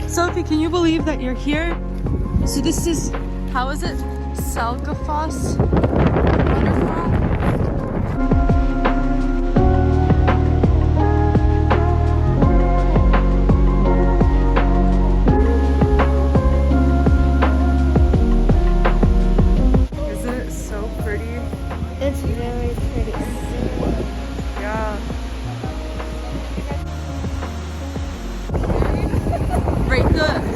Sophie, can you believe that you're here? So this is, how is it? Selgafoss waterfall? Isn't it so pretty? It's very pretty. Yeah.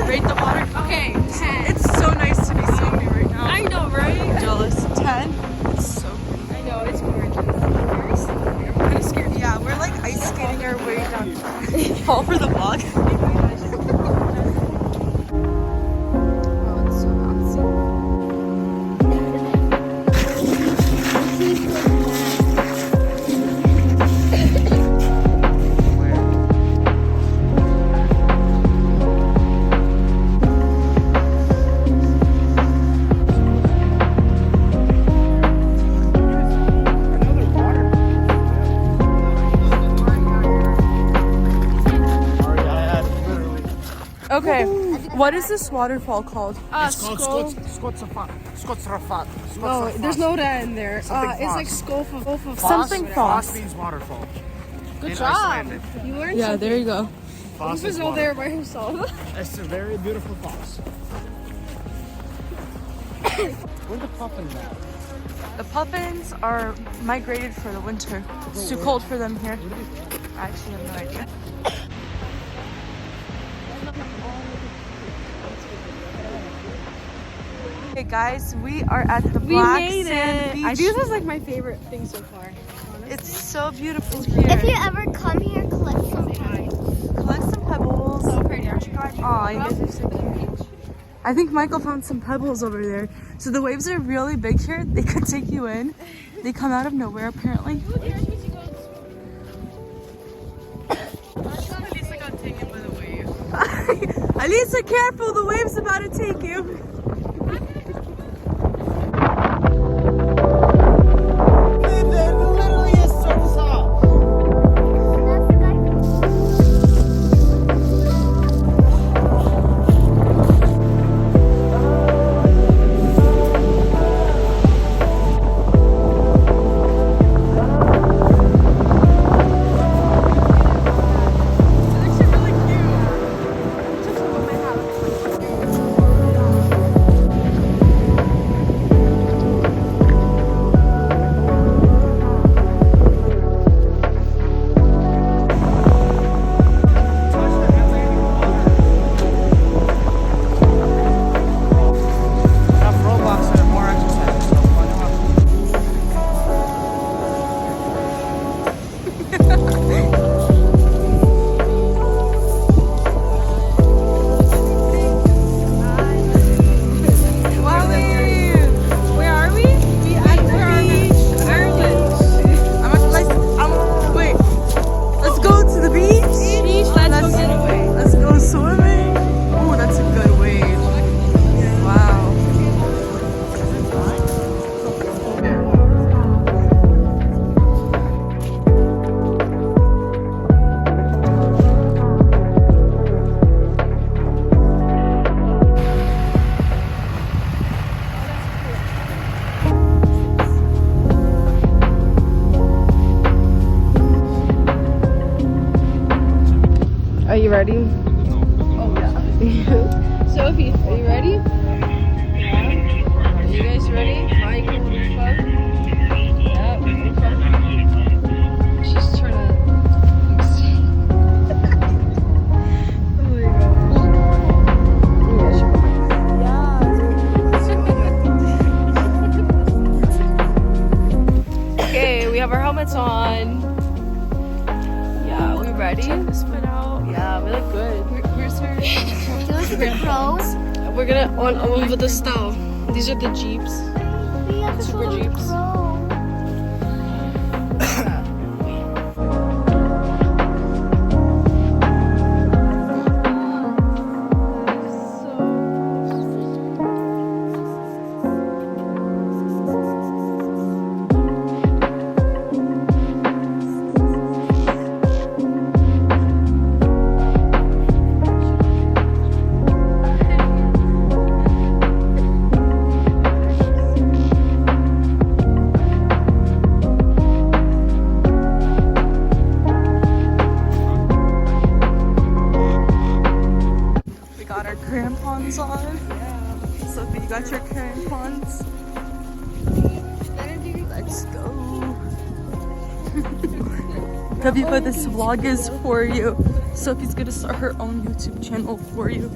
Rate the water. Okay, 10. It's so nice to be seeing you right now. I know, right? Jealous. 10. It's so pretty. I know, it's gorgeous. Very scary. I'm kind of scared. Yeah, we're like ice skating our way down. Fall for the vlog. Oh, it's so bouncy. Okay, what is this waterfall called? It's called Skotsrafat. No, there's no that in there. It's like Skof. Something Foss Foss. means waterfall. Good In job. Icelandic. You learned Yeah, something. there you go. Foss He was is all water. there by himself. It's a very beautiful foss. Where's the puffin at? The puffins are migrated for the winter. It's too cold for them here. I actually have no idea. Okay guys, we are at the Black Sand Beach. I think this is like my favorite thing so far. It's so beautiful If here. you ever come here, collect some pines. Collect some pebbles. So pretty, aren't you? Aw, you guys are so cute. I think Michael found some pebbles over there. So the waves are really big here. They could take you in. They come out of nowhere apparently. Lisa got taken by the wave. Alisa, careful, the wave's about to take you. Literally is so soft. That's the guy. It's actually really cute. Enough robots and more exercise. So why not? Where are we? We at the beach, Ireland. Wait. Let's go to the beach. Let's go get away. Let's go swimming. Oh, that's a good wave. Wow. Are you ready? Oh yeah. Sophie, are you ready? Yeah. Are you guys ready? Michael, Lufa. Yeah, Lufa. She's trying to. Oh my gosh. Okay, we have our helmets on. Yeah, we ready? Check this foot out. Yeah, we look good. Where's her? Those are the pros. We're gonna on over the style. These are the Jeeps. We have to Super show the Jeeps. pro. crampons on. Sophie, you got your crampons? Let's go. Tabifa, this vlog is for you. Sophie's gonna start her own YouTube channel for you.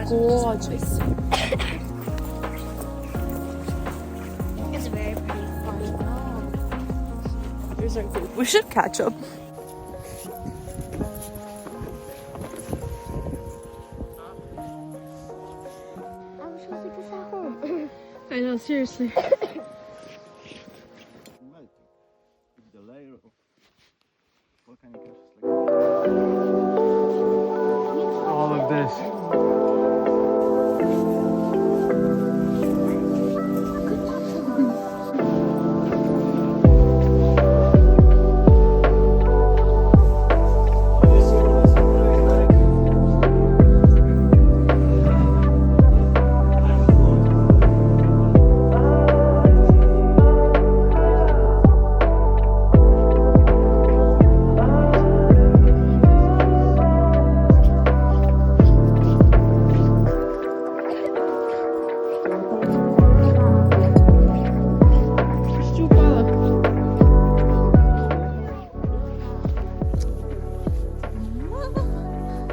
Gorgeous. It's very pretty. Here's our food. We should catch up. I was supposed to get this at home. I know, seriously. The layer of volcanic ashes all of this.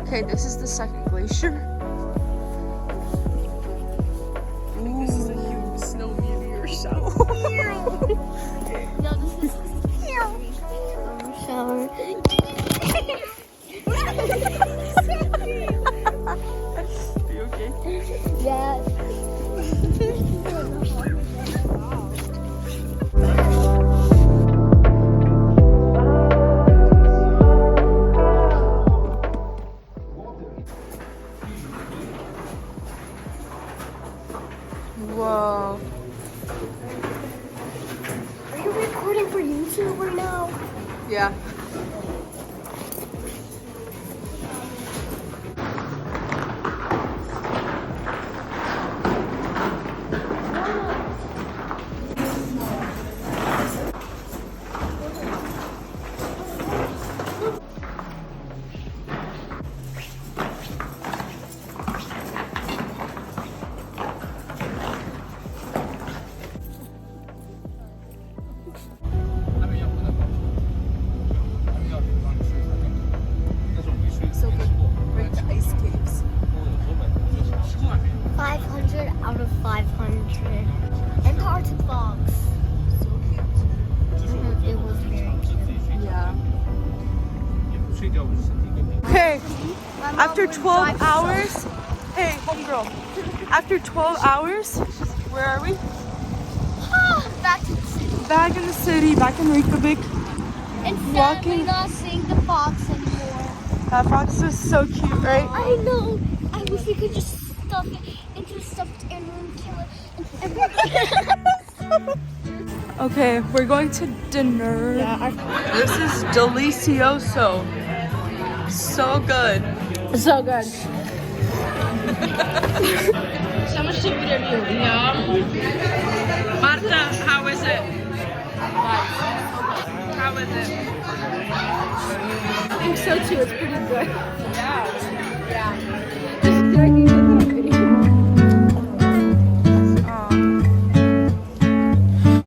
Okay, this is the second glacier. This is a huge snow meteor shower. No, this is shower. Are you okay? Yeah. Whoa. Are you recording for YouTube right now? Yeah. So good. We're at the ice caves. 500 out of 500. Antarctic fox. So cute. It was very cute. Yeah. Okay, My mom after would 12 drive hours, hey, homegirl, after 12 hours, where are we? Back to the city. Back in the city, back in Reykjavik. And Walking. sadly not seeing the fox anymore. That fox is so cute, right? I know. I wish we could just stuff it into a stuffed animal and kill it. Okay, we're going to dinner. This is delicioso. So good. So good. So much to review. Yeah. Marta, how is it? How is it? I think so too. It's pretty good. Yeah. Yeah.